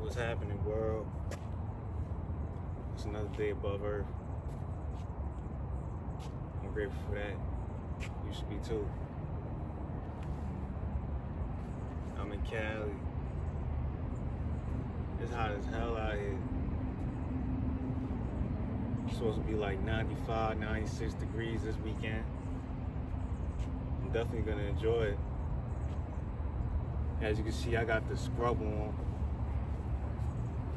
What's happening, world? It's another day above Earth. I'm grateful for that. You should be too. I'm in Cali. It's hot as hell out here. It's supposed to be like 95, 96 degrees this weekend. I'm definitely gonna enjoy it. As you can see, I got the scrub on.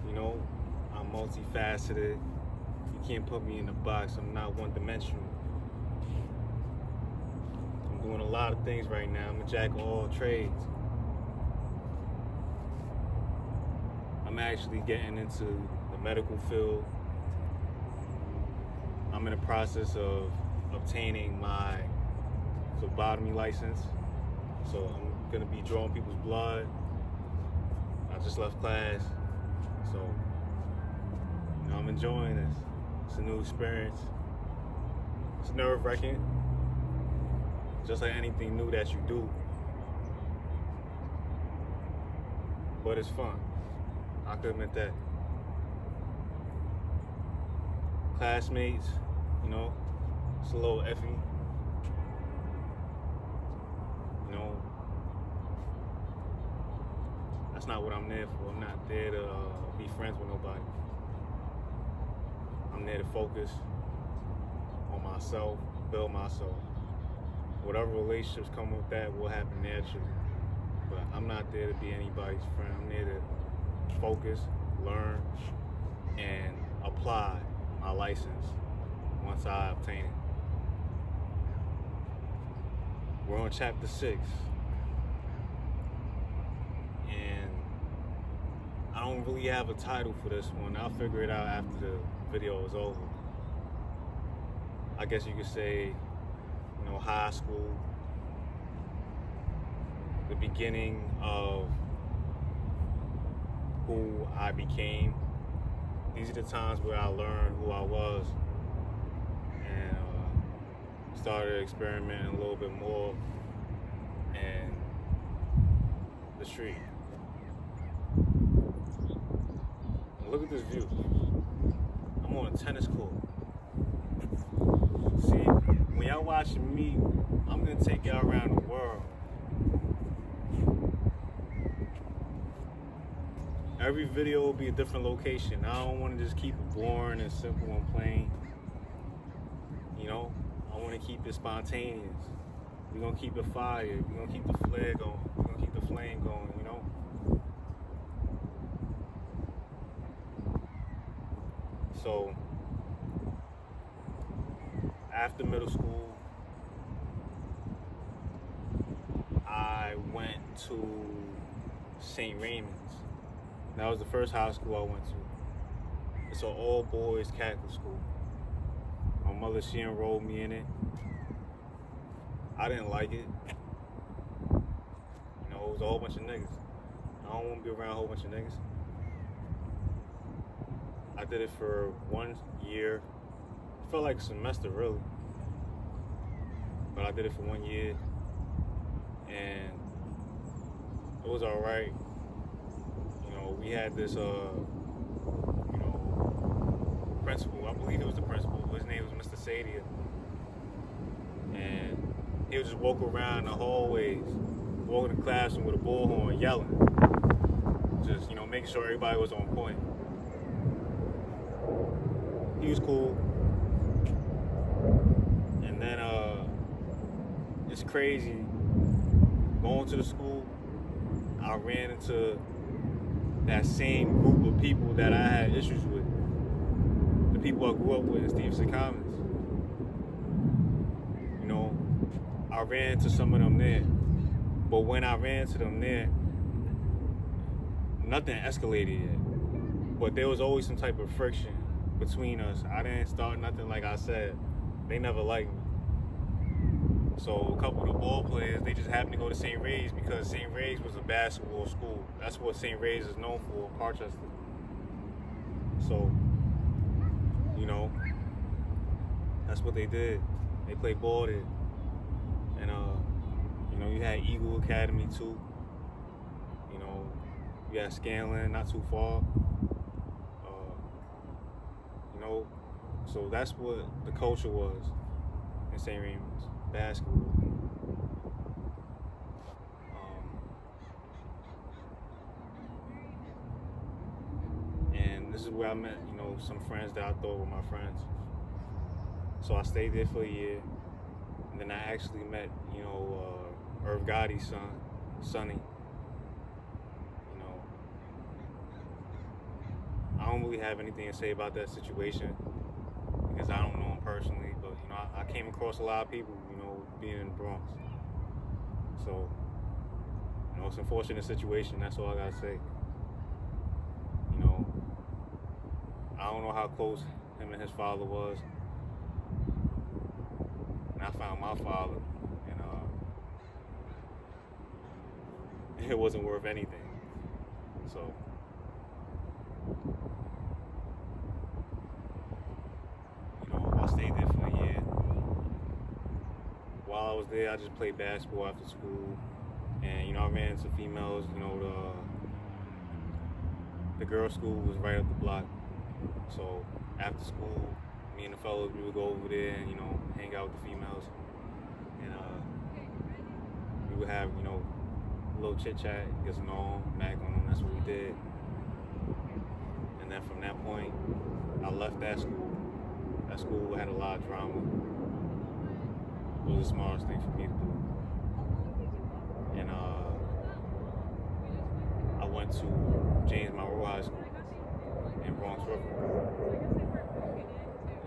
You know, I'm multifaceted. You can't put me in a box. I'm not one-dimensional. I'm doing a lot of things right now. I'm a jack of all trades. I'm actually getting into the medical field. I'm in the process of obtaining my phlebotomy license. So I'm gonna be drawing people's blood. I just left class. So, you know, I'm enjoying this. It's a new experience. It's nerve-wracking. Just like anything new that you do. But it's fun. I could admit that. Classmates, you know, it's a little iffy. You know, that's not what I'm there for. I'm not there to be friends with nobody. I'm there to focus on myself, build myself. Whatever relationships come with that will happen naturally. But I'm not there to be anybody's friend. I'm there to focus, learn, and apply my license once I obtain it. We're on chapter 6. And I don't really have a title for this one. I'll figure it out after the video is over. I guess you could say, you know, high school, the beginning of who I became. These are the times where I learned who I was and started experimenting a little bit more in the street. And look at this view. I'm on a tennis court. See, when y'all watching me, I'm gonna take y'all around the world. Every video will be a different location. I don't want to just keep it boring and simple and plain. You know, I want to keep it spontaneous. We're gonna keep it fire. We're gonna keep the flare going. We're gonna keep the flame going, you know? So, after middle school, I went to St. Raymond's. That was the first high school I went to. It's an all-boys Catholic school. My mother, she enrolled me in it. I didn't like it. You know, it was a whole bunch of niggas. I don't want to be around a whole bunch of niggas. I did it for 1 year. It felt like a semester, really. But I did it for 1 year. And it was all right. We had this, principal. I believe it was the principal. His name was Mr. Sadia. And he would just walk around the hallways, walk in the classroom with a bullhorn, yelling. Just, making sure everybody was on point. He was cool. And then, it's crazy. Going to the school, I ran into that same group of people that I had issues with. The people I grew up with in Stevenson Commons. I ran into some of them there. But when I ran into them there, nothing escalated yet. But there was always some type of friction between us. I didn't start nothing, like I said. They never liked me. So a couple of the ball players, they just happened to go to St. Ray's because St. Ray's was a basketball school. That's what St. Ray's is known for, Parchester. So, that's what they did. They played ball there. And, you had Eagle Academy too. You got Scanlon, not too far. Uh, you know, so that's what the culture was in St. Raymond's basketball. And this is where I met, some friends that I thought were my friends. So I stayed there for a year, and then I actually met, Irv Gotti's son, Sonny. I don't really have anything to say about that situation because I don't know him personally, but I came across a lot of people, being in the Bronx. So, it's an unfortunate situation. That's all I gotta say. I don't know how close him and his father was, and I found my father, and it wasn't worth anything. So. I stayed there for a year. While I was there, I just played basketball after school, and I ran into females. The girls' school was right up the block, so after school, me and the fellas, we would go over there and hang out with the females, and we would have a little chit chat, get to know them, mag on them. That's what we did, and then from that point, I left that school. That school had a lot of drama. It was the smartest thing for me to do. And I went to James Monroe High School in Bronx River.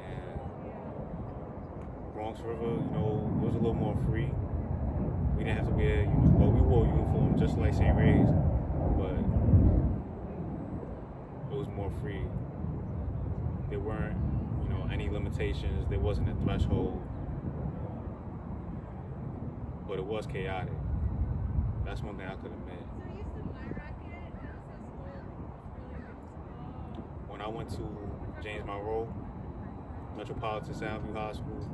And Bronx River, it was a little more free. We didn't have to wear, we wore uniform just like St. Ray's, but it was more free. There weren't any limitations. There wasn't a threshold, but it was chaotic. That's one thing I could admit. When I went to James Monroe Metropolitan Soundview High School,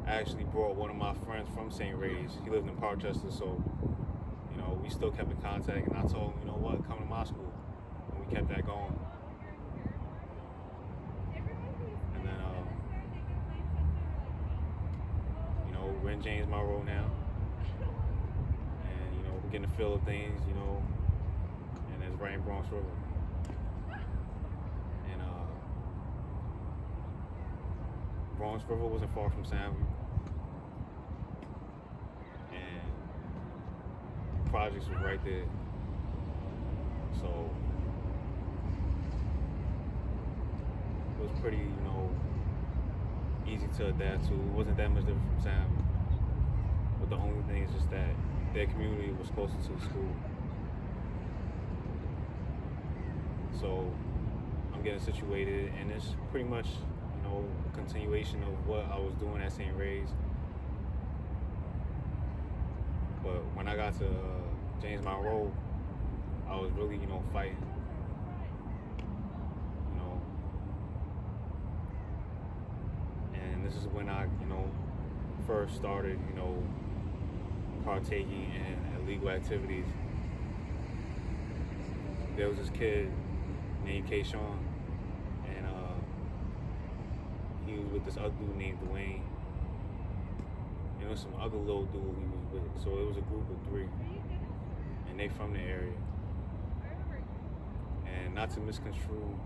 I actually brought one of my friends from St. Ray's. He lived in Parkchester, so we still kept in contact, and I told him, come to my school, and we kept that going. We're in James Monroe now, and we're getting the feel of things, and it's right in Bronx River. And Bronx River wasn't far from Soundview, and projects was right there. So it was pretty, easy to adapt to. It wasn't that much different from Soundview. But the only thing is just that their community was closer to the school. So I'm getting situated, and it's pretty much, a continuation of what I was doing at St. Ray's. But when I got to James Monroe, I was really, fighting. And this is when I, first started, partaking in illegal activities. There was this kid named Kayshawn, and he was with this other dude named Dwayne. And there was some other little dude he was with. So it was a group of 3, and they from the area. And not to misconstrue,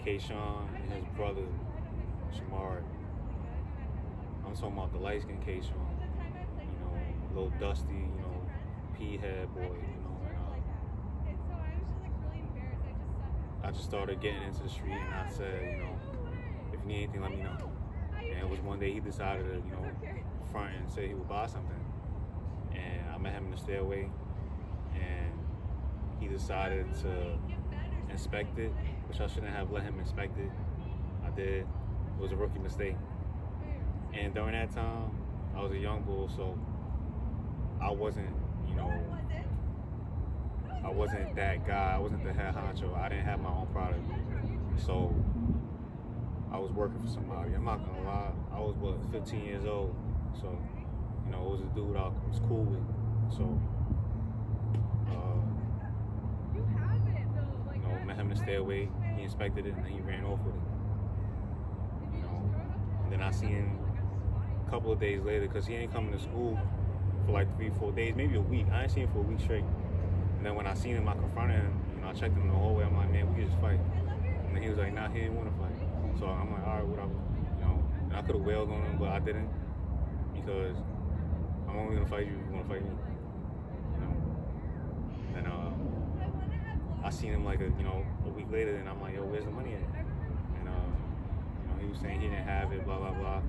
Kayshawn and his brother Shamar. I'm talking about the light-skinned Kayshawn, little dusty, pea-head boy, and I just started getting into the street, and I said, if you need anything, let me know. And it was one day he decided to, front and say he would buy something. And I met him in the stairway, and he decided to inspect it, which I shouldn't have let him inspect it. I did. It was a rookie mistake. And during that time, I was a young bull, so I wasn't, I wasn't that guy. I wasn't the head honcho. I didn't have my own product. So I was working for somebody. I'm not gonna lie. I was, 15 years old. So, it was a dude I was cool with. So, met him in the stairway. He inspected it and then he ran off with it. And then I seen him a couple of days later because he ain't coming to school for like 3-4 days, maybe a week. I ain't seen him for a week straight. And then when I seen him, I confronted him. I checked him in the hallway. I'm like, man, we could just fight. And then he was like, nah, he didn't want to fight. So I'm like, all right, whatever. And I could have wailed on him, but I didn't because I'm only gonna fight you if you want to fight me. And I seen him like a week later, and I'm like, yo, where's the money at? And he was saying he didn't have it, blah blah blah.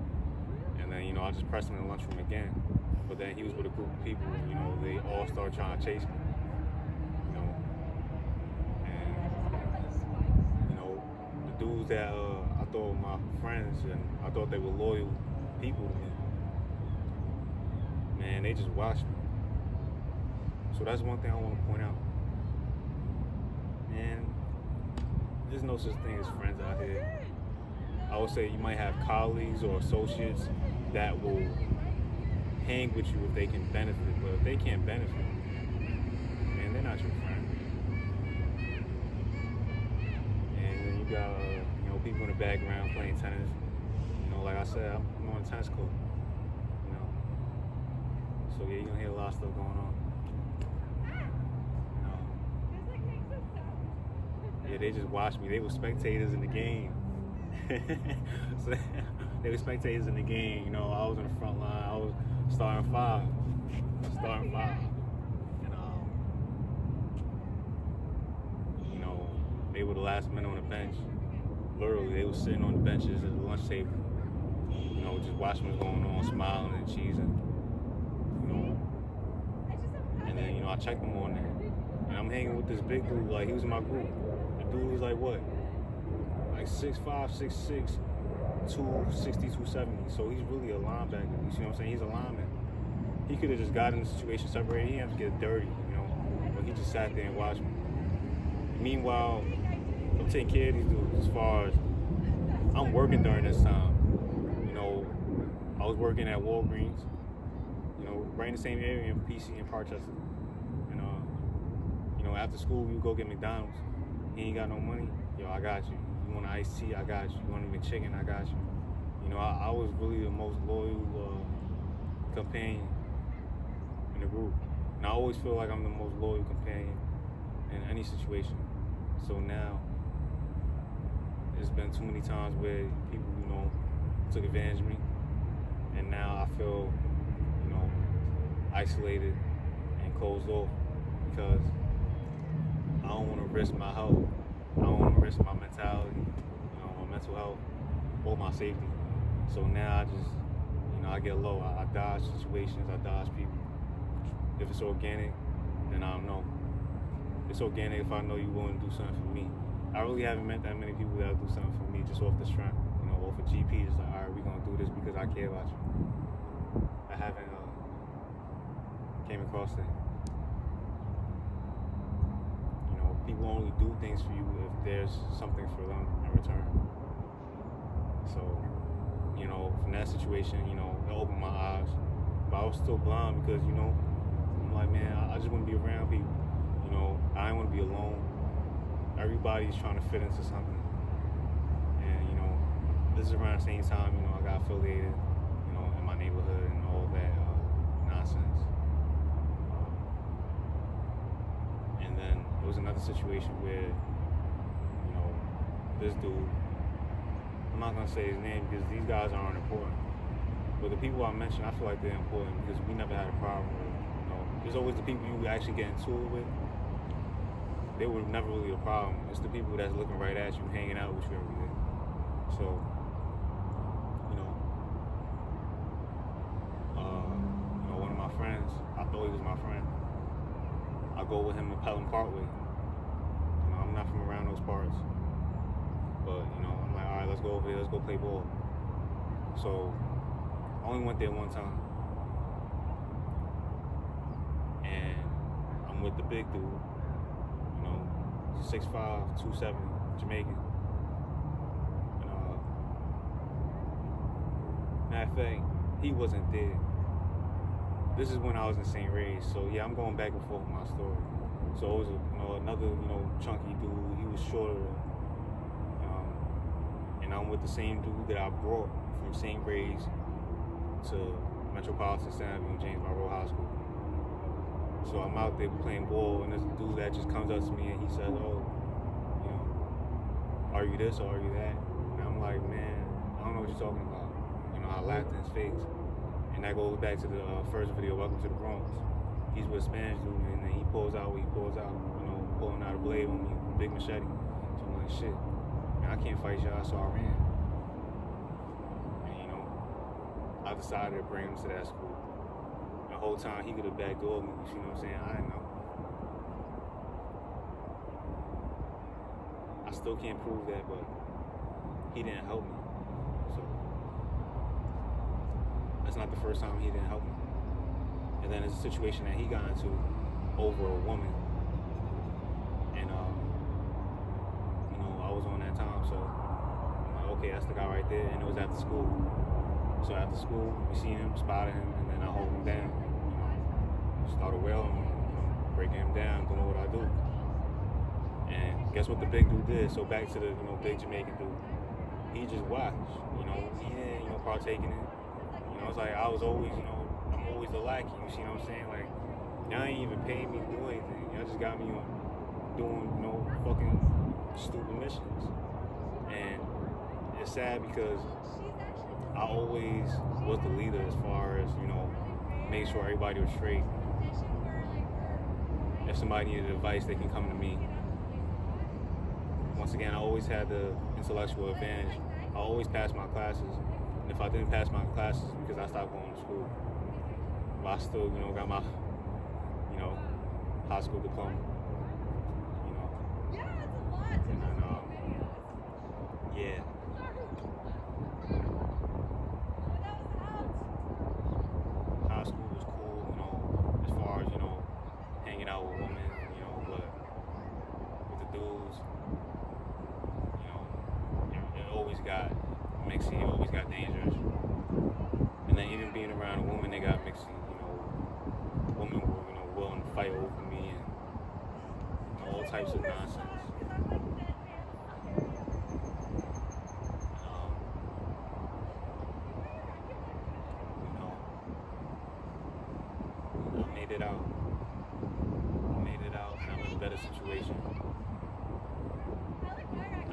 And then I just pressed him in the lunchroom again. But then he was with a group of people, they all started trying to chase me. The dudes that I thought were my friends and I thought they were loyal people to me, man, they just watched me. So that's one thing I want to point out. Man, there's no such thing as friends out here. I would say you might have colleagues or associates that will hang with you if they can benefit, but if they can't benefit, man, they're not your friend. And then you got people in the background playing tennis. Like I said, I'm on a tennis court. So yeah, you're gonna hear a lot of stuff going on. Yeah, they just watched me. They were spectators in the game. So they were spectators in the game. I was in the front line. I was starting five. And they were the last men on the bench. Literally, they were sitting on the benches at the lunch table. Just watching what's going on, smiling and cheesing. And then I checked them on there, and I'm hanging with this big dude. Like, he was in my group. The dude was like what? Like 6'5", 6'6", 260, 270. So he's really a linebacker. You see what I'm saying? He's a lineman. He could have just gotten the situation separated. He didn't have to get dirty, But he just sat there and watched me. Meanwhile, I'm taking care of these dudes as far as I'm working during this time. I was working at Walgreens, right in the same area in PC and Parkchester. After school, we would go get McDonald's. You ain't got no money? Yo, I got you. You want an iced tea? I got you. You want a McChicken? I got you. I was really the most loyal companion in the group. And I always feel like I'm the most loyal companion in any situation. So now, there's been too many times where people, took advantage of me. And now I feel, isolated and closed off because I don't want to risk my health. I don't want to risk my mentality, my mental health, or my safety. So now I just, I get low. I dodge situations. I dodge people. If it's organic, then I don't know. It's organic if I know you're willing to do something for me. I really haven't met that many people that will do something for me just off the strength, off a GP. Just like, all right, we're going to do this because I care about you. I haven't came across that. People only do things for you if there's something for them in return. So, from that situation, it opened my eyes. But I was still blind because, I'm like, man, I just want to be around people. I didn't want to be alone. Everybody's trying to fit into something. And, this is around the same time, I got affiliated, in my neighborhood and all that nonsense. And then there was another situation where, this dude, I'm not going to say his name because these guys aren't important. But the people I mentioned, I feel like they're important because we never had a problem with, there's always the people you actually get into it with. They were never really a problem. It's the people that's looking right at you, hanging out with you every day. So, one of my friends, I thought he was my friend. I go with him to Pelham Parkway. I'm not from around those parts. But, I'm like, all right, let's go over there, let's go play ball. So, I only went there one time. And I'm with the big dude, 6'5", 270, Jamaican. And, matter of fact, he wasn't there. this is when I was in St. Ray's. So yeah, I'm going back and forth with my story. So it was another chunky dude. He was shorter, and I'm with the same dude that I brought from St. Ray's to Metropolitan Center in James Monroe High School. So I'm out there playing ball, and there's a dude that just comes up to me and he says, "Oh, are you this or are you that?" And I'm like, "Man, I don't know what you're talking about." I laughed in his face. And that goes back to the first video, Welcome to the Bronx. He's with a Spanish dude, and then he pulls out what he pulls out, pulling out a blade on me, big machete. So I'm like, shit, man, I can't fight y'all, so I ran. And, I decided to bring him to that school. The whole time, he could have backdoored me, you see what I'm saying? I didn't know. I still can't prove that, but he didn't help me. So that's not the first time he didn't help me. And then there's a situation that he got into over a woman. And, I was on that time, so I'm like, okay, that's the guy right there. And it was after school. So after school, we see him, spotted him, and then I hold him down. Started wailing him, breaking him down, doing what I do. And guess what the big dude did? So back to the, big Jamaican dude. He just watched, he didn't, partake in it. It's like I was always, I'm always the lackey, you see what I'm saying? Like, y'all ain't even paying me to do anything. Y'all just got me on doing, fucking stupid missions. And it's sad because I always was the leader as far as, make sure everybody was straight. If somebody needed advice, they can come to me. Once again, I always had the intellectual advantage. I always passed my classes. And if I didn't pass my classes because I stopped going to school, but I still, got my, high school diploma. Yeah, it's a lot. And then, yeah. High school was cool, as far as, hanging out with women, but with the dudes, it always got mixy, it always got dangerous. And then even being around a woman, they got mixy, women were, willing to fight over me and all types of nonsense. I made it out, and I'm in a better situation.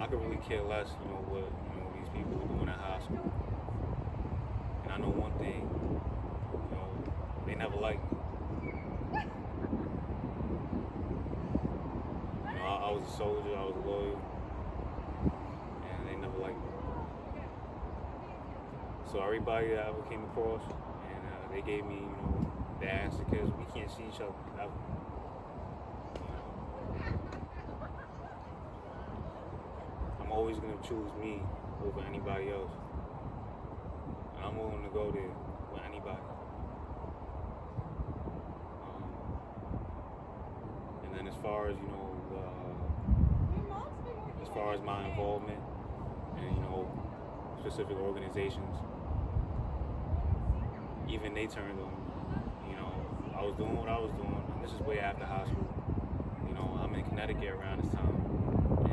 I could really care less, what, these people were doing at high school. And I know one thing, they never liked me. I was a soldier, I was loyal, and they never liked me. So everybody that I ever came across, and they gave me, the answer, because we can't see each other ever. I'm always going to choose me over anybody else. And I'm willing to go there with anybody. And then as far as, as far as my involvement in, specific organizations, even they turned on me. I was doing what I was doing, and this is way after high school. I'm in Connecticut around this time.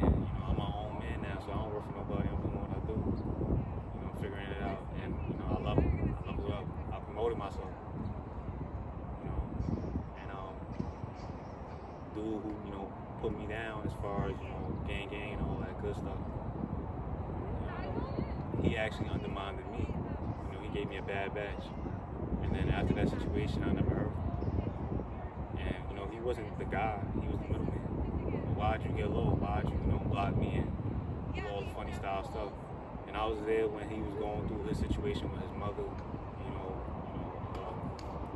And, I'm my own man now, so I don't work for nobody. I'm doing what I do. I'm figuring it out. And, I love it. I love it up. I promoted myself. And dude who, put me down as far as, gang and all that good stuff. He actually undermined me. He gave me a bad batch. And then after that situation, I never heard from him. And, he wasn't the guy. He was the middleman. Why'd you get low? Why'd you, block me in? All the funny style stuff. And I was there when he was going through his situation with his mother,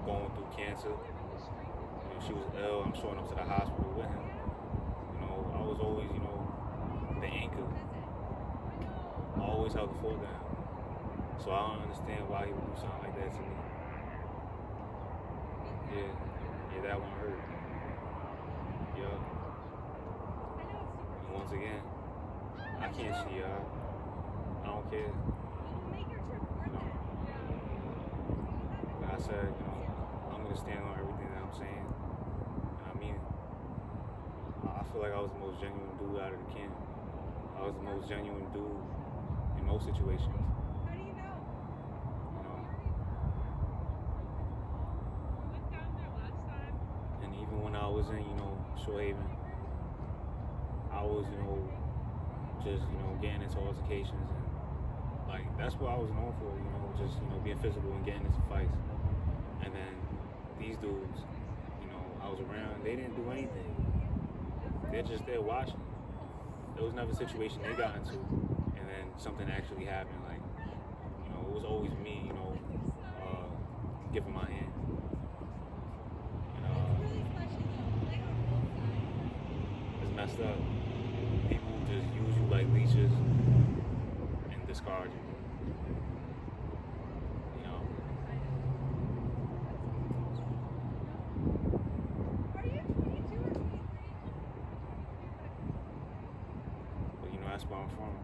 going through cancer. She was ill. I'm showing up to the hospital with him. I was always, the anchor. I always held the fort down. So I don't understand why he would do something like that to me. Yeah, that one hurt. Yeah. And once again, I can't see y'all. I don't care. Like I said, I'm to stand on everything that I'm saying, and I mean it. I feel like I was the most genuine dude out of the camp. I was the most genuine dude in most situations. How do you know? You know, We went down there last time. and even when I was in, Shore Haven, I was, just, getting into altercations and like that's what I was known for, just, being physical and getting into fights. And then these dudes, I was around, they didn't do anything. They're just there watching. There was never a situation they got into and then something actually happened. Like, it was always me, giving my hand. It's messed up. People just use you like leeches and discard you. But that's where I'm from.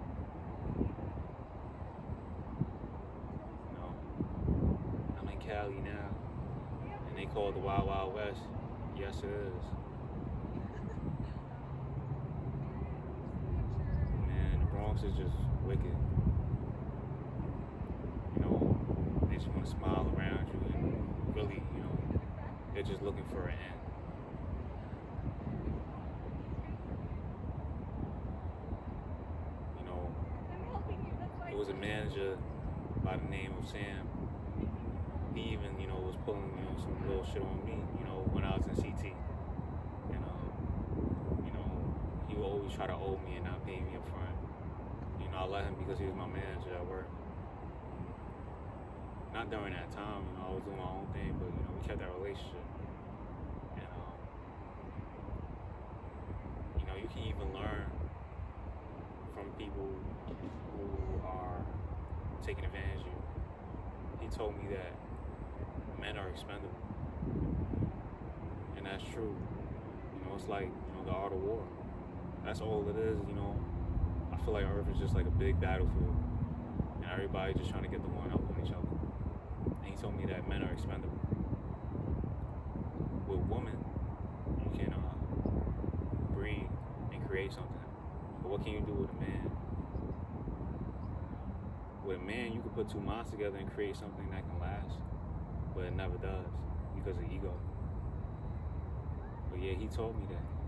I'm in Cali now, and they call it the Wild Wild West. Yes, it is. Man, the Bronx is just wicked. They just want to smile around you, and really, they're just looking for an end. It was a manager by the name of Sam. He even, was pulling, some little shit on me, when I was in CT. And, he would always try to owe me and not pay me up front. I let him because he was my manager at work. Not during that time, I was doing my own thing, but, we kept that relationship. And, you can even learn from people who are taking advantage of you. He told me that men are expendable. And that's true. It's like, the art of war. That's all it is, I feel like Earth is just like a big battlefield. And everybody just trying to get the one up on each other. And he told me that men are expendable. With women, you can breed and create something. But what can you do with a man? With a man, you can put two minds together and create something that can last. But it never does because of ego. But yeah, he told me that.